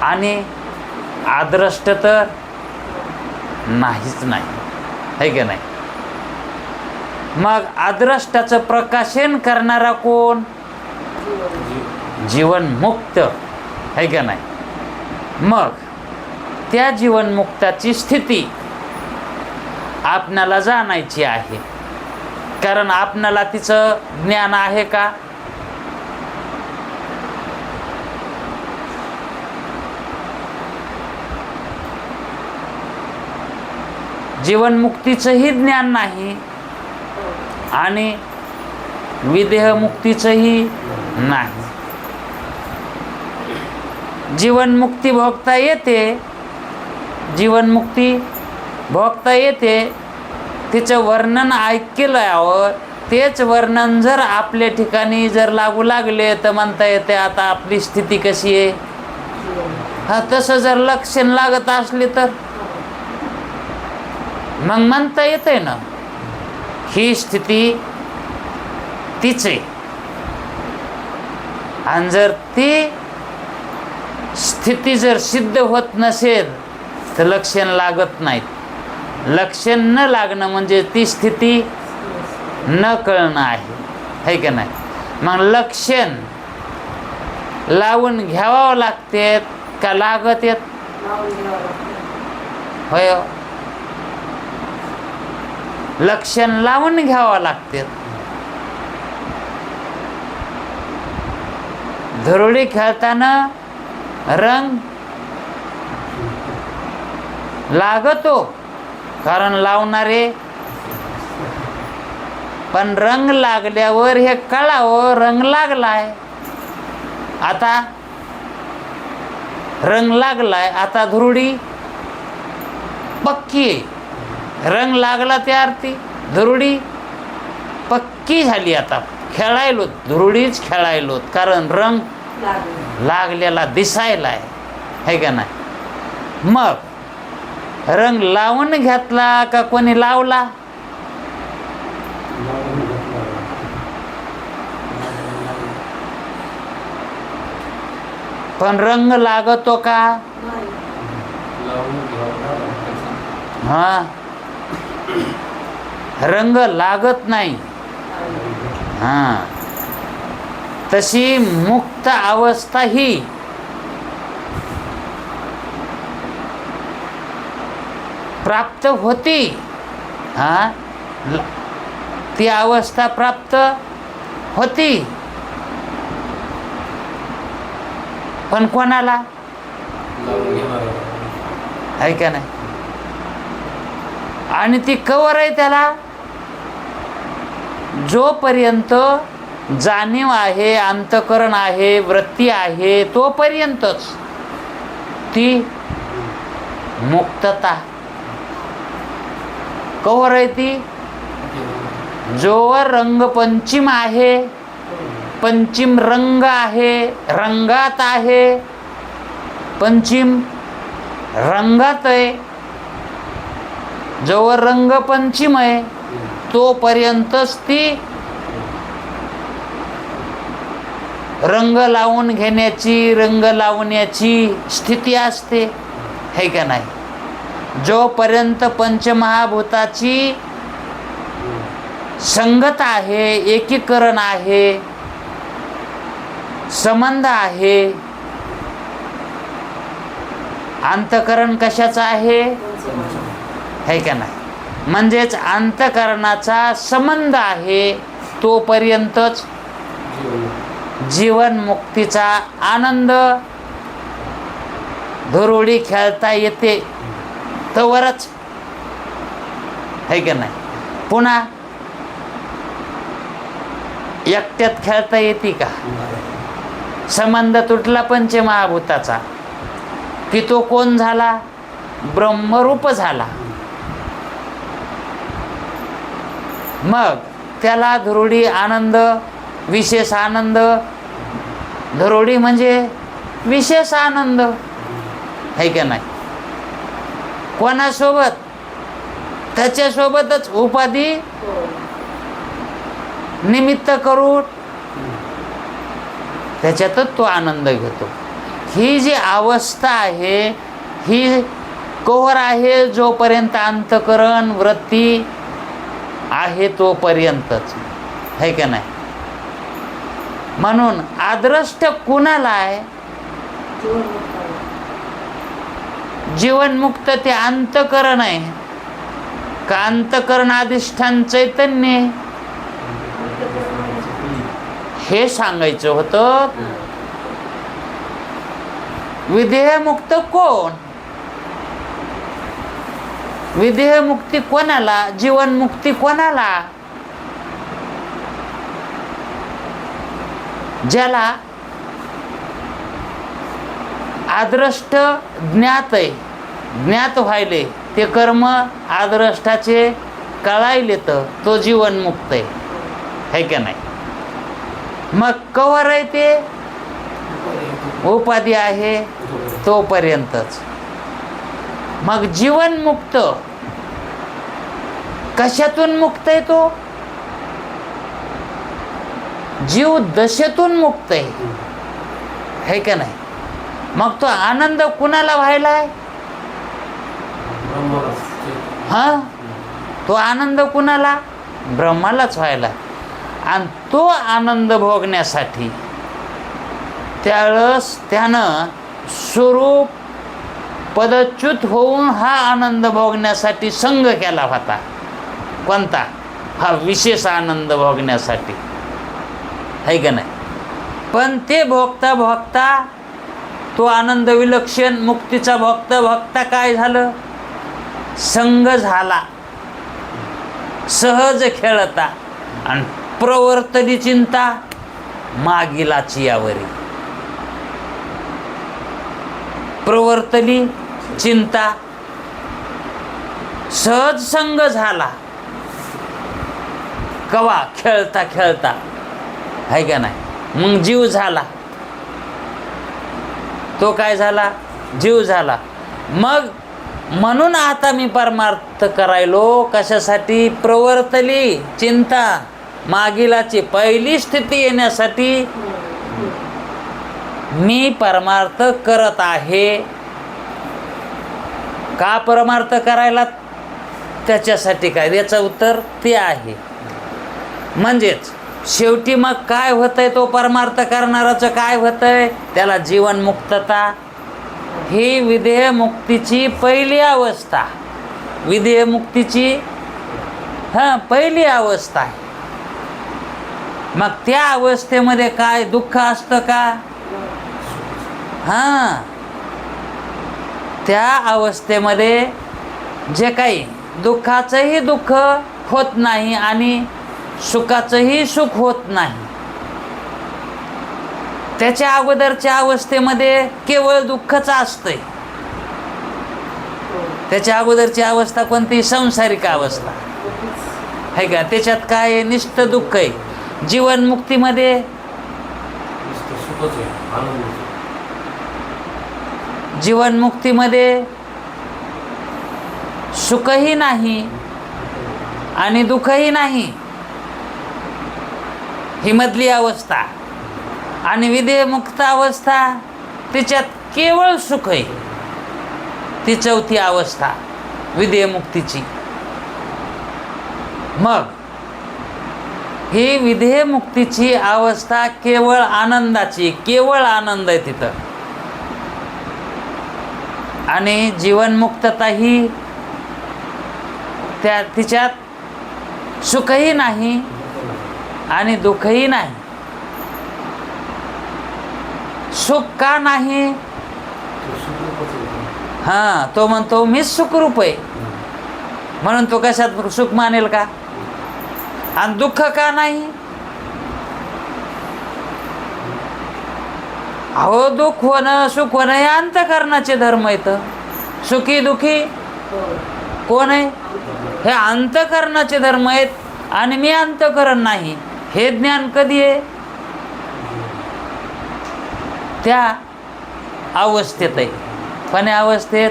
आणि आदृष्ट तर नाहीच नाही, है का नाही? मग आदृष्टाचं प्रकाशन करणारा कोण? जीवनमुक्त, है का नाही? मग त्या जीवनमुक्ताची स्थिती आपणाला जाणायची आहे. कारण आपणाला तिचं ज्ञान आहे का? जीवनमुक्तीचंही ज्ञान नाही आणि विदेहमुक्तीचंही नाही. जीवनमुक्ती भोगता येते, जीवनमुक्ती भोगता येते. तिचं वर्णन ऐकल्यावर तेच वर्णन जर आपल्या ठिकाणी जर लागू लागले तर म्हणता येते आता आपली स्थिती कशी आहे. तसं जर लक्षण लागत असले तर मग म्हणता येते ना ही स्थिती तीच आहे. आणि जर ती स्थिती जर सिद्ध होत नसेल तर लक्षण लागत नाहीत. लक्षण न लागणं म्हणजे ती स्थिती न कळणं आहे का नाही? मग लक्षण लावून घ्यावं लागते का लागत येत होय हो. लक्षण लावून घ्यावं लागते. धुरुडी खेळताना रंग लागतो कारण लावणारे, पण रंग लागल्यावर हे कळावं रंग लागलाय. आता रंग लागलाय, आता धुरुडी पक्की आहे. रंग लागला त्या अर्थी धुरुडी पक्की झाली. आता खेळायलो धुरुडीच खेळायलो कारण रंग लागलेला दिसायला आहे का नाही. मग रंग लावून घेतला का कोणी लावला? पण रंग लागतो का? हा, रंग लागत नाही. हा, तशी मुक्त अवस्था ही प्राप्त होती. हा, ती अवस्था प्राप्त होती, पण कोणाला? आहे का नाही. आणि ती कवर आहे त्याला जोपर्यंत जाणीव आहे, अंतःकरण आहे, वृत्ती आहे, तोपर्यंतच ती मुक्तता कवर आहे. ती जोवर रंग पंचम आहे, पंचम रंग आहे, रंगात आहे, पंचम रंगात आहे, जोवर रंग पंचम आहे तोपर्यंतच ती रंग लावून घेण्याची, रंग लावण्याची स्थिती असते, है का नाही. जोपर्यंत पंचमहाभूताची संगत आहे, एकीकरण आहे, संबंध आहे. अंतःकरण कशाचं आहे? है का नाही. म्हणजेच अंतःकरणाचा संबंध आहे तोपर्यंतच जीवन मुक्तीचा आनंद धुरुडी खेळता येते, तवरच, है का नाही. पुन्हा एकट्यात खेळता येते का? संबंध तुटला पंचमहाभूताचा की तो कोण झाला? ब्रह्मरूप झाला. मग त्याला धुरुडी आनंद, विशेष आनंद. धुरुडी म्हणजे विशेष आनंद, है का नाही. कोणासोबत? त्याच्यासोबतच उपाधी निमित्त करून त्याच्यातच तो आनंद घेतो. ही जी अवस्था आहे ही कवर आहे जोपर्यंत अंतःकरण वृत्ती आहे तोपर्यंतच, है का नाही. म्हणून आदृष्ट कुणाला आहे? जीवनमुक्त ते अंतःकरण आहे का अंतःकरण अधिष्ठान चैतन्य? हे सांगायचं होतं. विदेहमुक्त कोण? विदेहमुक्ती कोणाला? जीवनमुक्ती कोणाला? ज्याला आदृष्ट ज्ञात आहे, ज्ञात व्हायले, ते कर्म आदृष्टाचे कळायले, तर तो जीवनमुक्त आहे का नाही. मग कवर आहे ते उपाधी आहे तोपर्यंतच. मग जीवनमुक्त कशातून मुक्त आहे? तो जीव दशेतून मुक्त आहे का नाही. मग तो आनंद कुणाला व्हायला आहे? हा, तो आनंद कुणाला? ब्रह्मालाच व्हायला. आणि तो आनंद भोगण्यासाठी त्यावेळेस त्यानं स्वरूप पदच्युत होऊन हा आनंद भोगण्यासाठी संघ केला होता. कोणता? हा विशेष आनंद भोगण्यासाठी, आहे का नाही? पण ते भोगता भोगता तो आनंद विलक्षण मुक्तीचा भोगता भोगता काय झालं? संघ झाला, सहज खेळता, आणि प्रवर्तली चिंता मागिलाची यावरी. प्रवर्तली चिंता, सहज संग झाला. कवा? खेळता खेळता, आहे का नाही? मग जीव झाला. तो काय झाला? जीव झाला. मग म्हणून आता मी परमार्थ करायलो. कशासाठी? प्रवर्तली चिंता मागिलाची, पहिली स्थिती येण्यासाठी मी परमार्थ करत आहे. का परमार्थ करायला? त्याच्यासाठी काय? याचं उत्तर ते आहे. म्हणजेच शेवटी मग काय होतंय? तो परमार्थ करणाराचं काय होतंय? त्याला जीवनमुक्तता. ही विधेय मुक्तीची पहिली अवस्था, विधेय मुक्तीची पहिली अवस्था आहे. मग त्या अवस्थेमध्ये काय दुःख असतं का? त्या अवस्थेमध्ये जे काही दुःखाचंही दुःख होत नाही आणि सुखाचंही सुख होत नाही. त्याच्या अगोदरच्या अवस्थेमध्ये केवळ दुःखच असतंय. त्याच्या अगोदरची अवस्था कोणती? संसारिक अवस्था, आहे का? त्याच्यात काय? निष्ठ दुःख आहे. जीवनमुक्तीमध्ये जीवनमुक्तीमध्ये सुखही नाही आणि दुःखही नाही, ही मधली अवस्था. आणि विधेयमुक्त अवस्था, तिच्यात केवळ सुख आहे. ती चौथी अवस्था विधेयमुक्तीची. मग ही विधेयमुक्तीची अवस्था केवळ आनंदाची, केवळ आनंद आहे तिथं. आणि जीवनमुक्तता ही तिच्यात सुखही नाही आणि दुःखही नाही. सुख का नाही? तो म्हणतो मीच सुखरूप आहे म्हणून तो कशात सुख मानेल का? आणि दुःख का नाही? अहो, दुःख होणं सुख होणं हे अंतःकरणाचे धर्म आहेत. सुखी दुःखी कोण आहे? हे अंतःकरणाचे धर्म आहेत. आणि मी अंतःकरण नाही, हे ज्ञान कधी आहे? त्या अवस्थेत आहे. पण या अवस्थेत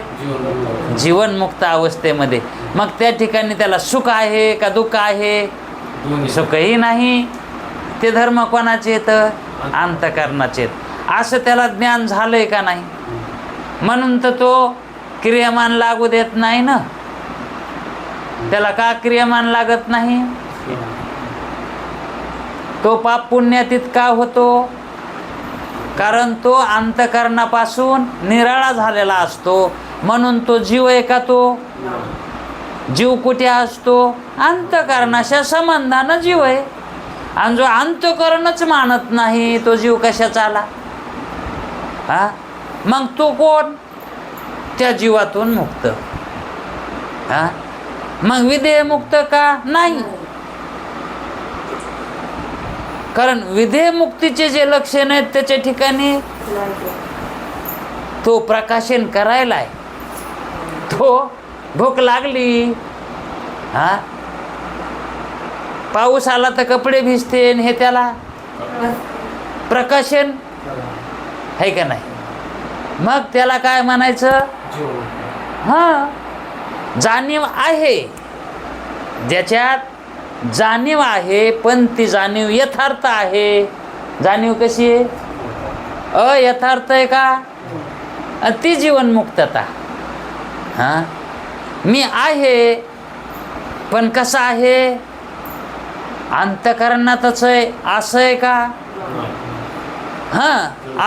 जीवनमुक्त अवस्थेमध्ये मग त्या ठिकाणी त्याला सुख आहे का दुःख आहे? सुखही नाही. ते धर्म कोणाचे आहेत? अंतःकरणाचे आहेत. असं त्याला ज्ञान झालंय का नाही? म्हणून तर तो क्रियामान लागू देत नाही ना. त्याला का क्रियामान लागत नाही? तो पाप पुण्यातीत का होतो? कारण तो अंतःकरणापासून निराळा झालेला असतो. म्हणून तो जीव आहे का? तो जीव कुठे असतो? अंतःकरणाच्या संबंधानं जीव आहे. आणि जो अंतःकरणच मानत नाही तो जीव कशाचा आला? मग तो कोण? त्या जीवातून मुक्त. मग विधेयमुक्त का नाही? कारण विधेयमुक्तीचे जे लक्षण आहेत त्याच्या ठिकाणी तो प्रकाशन करायला आहे. तो भूक लागली, पाऊस आला तर कपडे भिजते, हे त्याला प्रकाशन आहे का नाही? मग त्याला काय म्हणायचं? जाणीव आहे, ज्याच्यात जाणीव आहे, पण ती जाणीव यथार्थ आहे. जाणीव कशी आहे? अयथार्थ आहे का? ती जीवनमुक्तता. मी आहे, पण कसं आहे? अंतःकरणातच आहे, असं आहे का?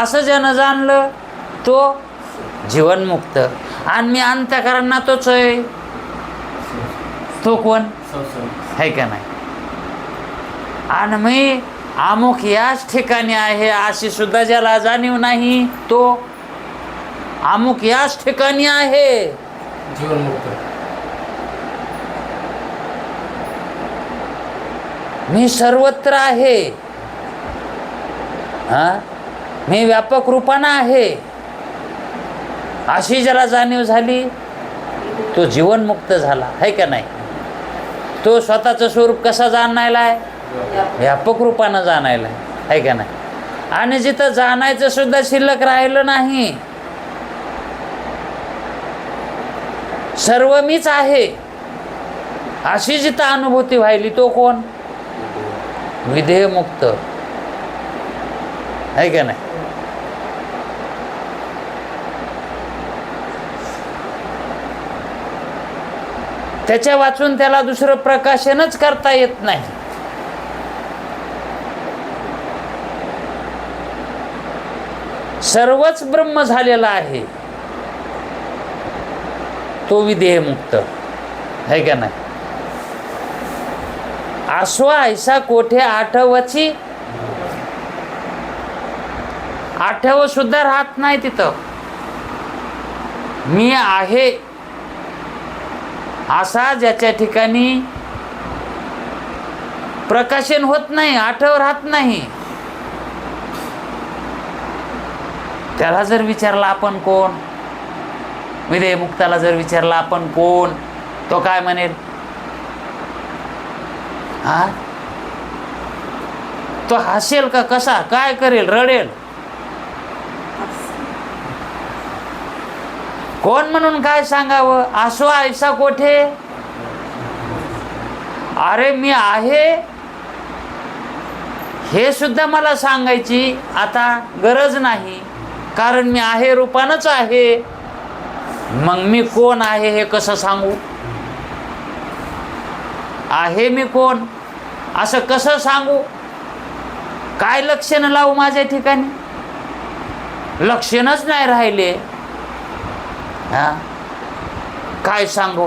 असं ज्यानं जाणलं तो जीवनमुक्त. आणि मी अंतःकरणातच आहे, तो कोण आहे का नाही. आणि मी अमुक याच ठिकाणी आहे अशी सुद्धा ज्याला जाणीव नाही, तो अमुक याच ठिकाणी आहे. जीवनमुक्त. मी सर्वत्र आहे, मी व्यापक रूपानं आहे अशी ज्याला जाणीव झाली, तो जीवनमुक्त झाला आहे का नाही. तो स्वतःचं स्वरूप कसा जाणायला आहे, व्यापक रूपानं जाणायला आहे का नाही. आणि जिथं जाणायचं सुद्धा शिल्लक राहिलं नाही, सर्व मीच आहे अशी जिथं अनुभूती व्हायली, तो कोण, विधेयमुक्त आहे का नाही. त्याच्या वाचून त्याला दुसरं प्रकाशनच करता येत नाही. सर्वच ब्रह्म झालेला आहे, तो विधेयमुक्त आहे का नाही. आसवा ऐसा कोठे आठवची, आठव सुद्धा राहत नाही तिथं. मी आहे असा ज्याच्या ठिकाणी प्रकाशन होत नाही, आठव राहत नाही, त्याला जर विचारला आपण कोण, विधेयमुक्ताला जर विचारला आपण कोण, तो काय म्हणेल. तो हसेल का, कसा काय करेल, रडेल. कोण म्हणून काय सांगावं. आसो ऐसा कोठे, अरे मी आहे हे सुद्धा मला सांगायची आता गरज नाही, कारण मी आहे रूपानंच आहे. मग मी कोण आहे हे कसं सांगू. आहे मी कोण असं कसं सांगू. काय लक्षण लावू माझ्या ठिकाणी, लक्षणच नाही राहिले. काय सांगू.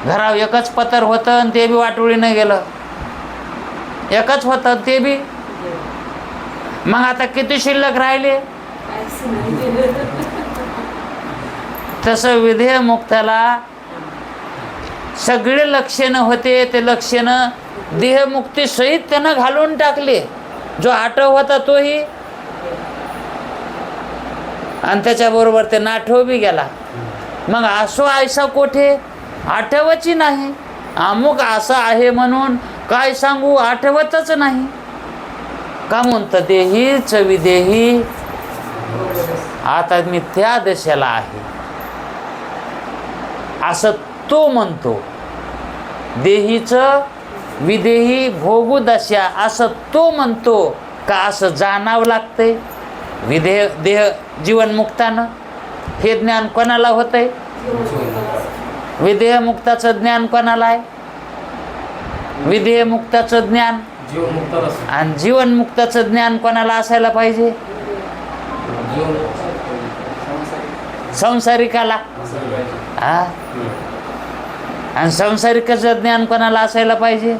घरावर एकच पत्र होतं आणि ते बी वाटोळीनं गेलं, एकच होतं ते बी. मग आता किती शिल्लक राहिले. तसं विधेयमुक्ताला सगळे लक्षणं होते, ते लक्षणं देहमुक्ती सहित त्यानं घालून टाकले. जो आठव होता तोही, आणि त्याच्याबरोबर ते नाठव बी गेला. मग असो ऐसा कोठे, आठवची नाही. अमुक असं आहे म्हणून काय सांगू, आठवतच नाही. का म्हणतं देहीच विदेही, आता मी त्या दशेला आहे असं तो म्हणतो. देहीचं विदेही भोगू दशा असं तो म्हणतो. का असं जाणावं लागतंय विधेय देह जीवनमुक्तानं. हे ज्ञान कोणाला होतंय, विधेयमुक्ताचं ज्ञान कोणाला आहे, विधेयमुक्ताचं ज्ञान. आणि जीवनमुक्ताचं ज्ञान कोणाला असायला पाहिजे, संसारिकाला. आणि संसारिकाचं ज्ञान कोणाला असायला पाहिजे,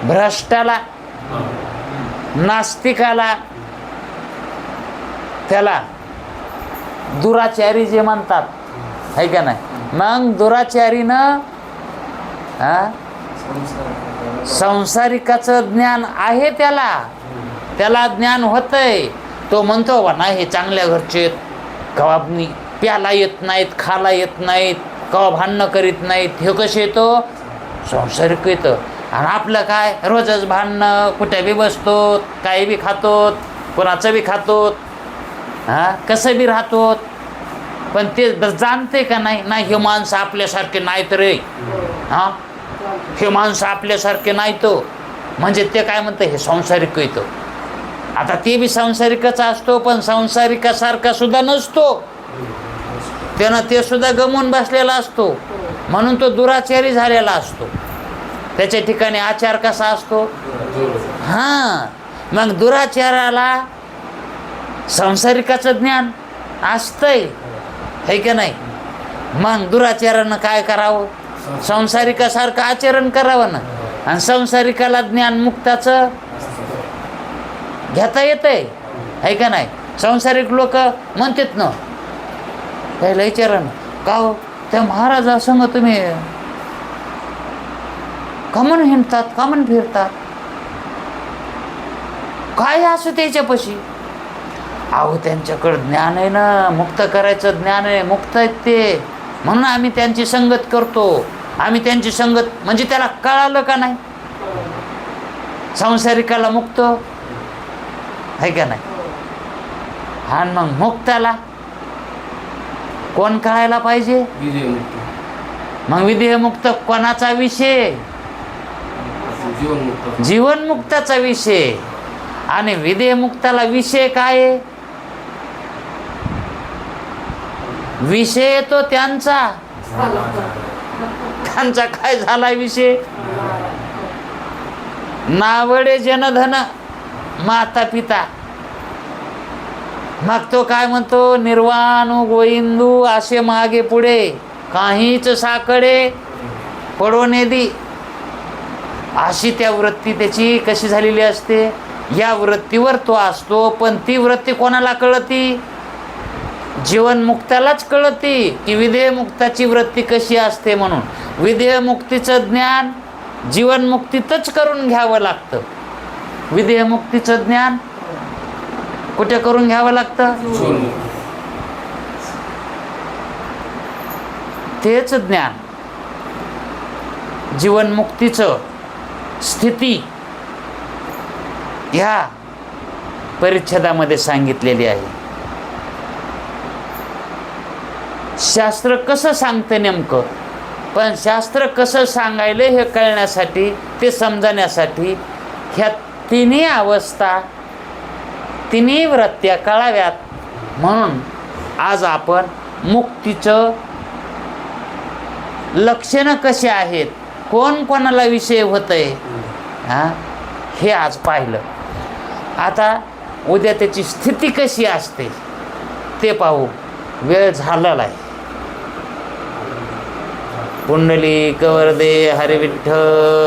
भ्रष्टाला, नास्तिकाला, त्याला दुराचारी जे म्हणतात आहे का नाही. मग दुराचारीनं संसारिकाचं ज्ञान आहे, त्याला ज्ञान होतंय. तो म्हणतो बा नाही हे चांगल्या घरचे, कवा प्याला येत नाहीत, खाला येत नाहीत, कवा भांडणं करीत नाहीत. हे कसे येतो, संसारिक येतं. आणि आपलं काय, रोजच भांडणं, कुठे बी बसतो, काही बी खातो, कोणाचं बी खातो, कसं बी राहतो. पण ते जाणते का नाही, हे माणसं आपल्यासारखे नाहीत रे. हे माणसं आपल्यासारखे नाहीत. म्हणजे ते काय म्हणतं, हे संसारिक येतं. आता ते बी संसारिकच असतो, पण संसारिकासारखा सुद्धा नसतो. त्यानं ते सुद्धा गमवून बसलेला असतो. म्हणून तो दुराचारी झालेला असतो. त्याच्या ठिकाणी आचार कसा असतो, मग दुराचाराला संसारिकाचं ज्ञान असतंय, है का नाही? मग दुराचारानं काय करावं? संसारिकासारखं आचरण करावं ना. आणि संसारिकाला ज्ञान मुक्ताचं घेता येतंय, है का नाही? संसारिक लोक म्हणतात ना, त्याला विचारा ना, का हो त्या महाराजासंग तुम्ही कमन हिंडतात, कमन फिरतात, काय असं त्याच्यापाशी? अहो त्यांच्याकडं ज्ञान आहे ना, मुक्त करायचं ज्ञान आहे, मुक्त आहेत ते, म्हणून आम्ही त्यांची संगत करतो. आम्ही त्यांची संगत म्हणजे त्याला कळालं का नाही? संसारिकाला मुक्त आहे का नाही? हा, मग मुक्ताला कोण कळायला पाहिजे? मग विदेहमुक्त कोणाचा विषय? जीवनमुक्ताचा विषय. आणि विदेहमुक्ताला विषय काय आहे? विषय तो त्यांचा काय झाला विषय? नावडे जनधन माता पिता. मग तो काय म्हणतो? निर्वाण गोविंदू असे मागे पुढे काहीच साकडे पडोने दी. अशी त्या वृत्ती त्याची कशी झालेली असते? या वृत्तीवर तो असतो. पण ती वृत्ती कोणाला कळती? जीवनमुक्तालाच कळती की विधेयमुक्ताची वृत्ती कशी असते. म्हणून विधेयमुक्तीचं ज्ञान जीवनमुक्तीतच करून घ्यावं लागतं. विधेयमुक्तीचं ज्ञान कुठे करून घ्यावं लागतं? तेच ज्ञान जीवनमुक्तीचं स्थिती ह्या परिच्छेदामध्ये सांगितलेली आहे. शास्त्र कसं सांगतं नेमकं? पण शास्त्र कसं सांगायले हे कळण्यासाठी, ते समजण्यासाठी ह्या तिन्ही अवस्था, तिन्ही वृत्त्या कळाव्यात म्हणून आज आपण मुक्तीचं लक्षणं कशी आहेत, कोण कोणाला विषय होतंय, हे आज पाहिलं. आता उद्या त्याची स्थिती कशी असते ते पाहू. वेळ झालेला आहे. पुंडलिक वरदे हरी विठ्ठल.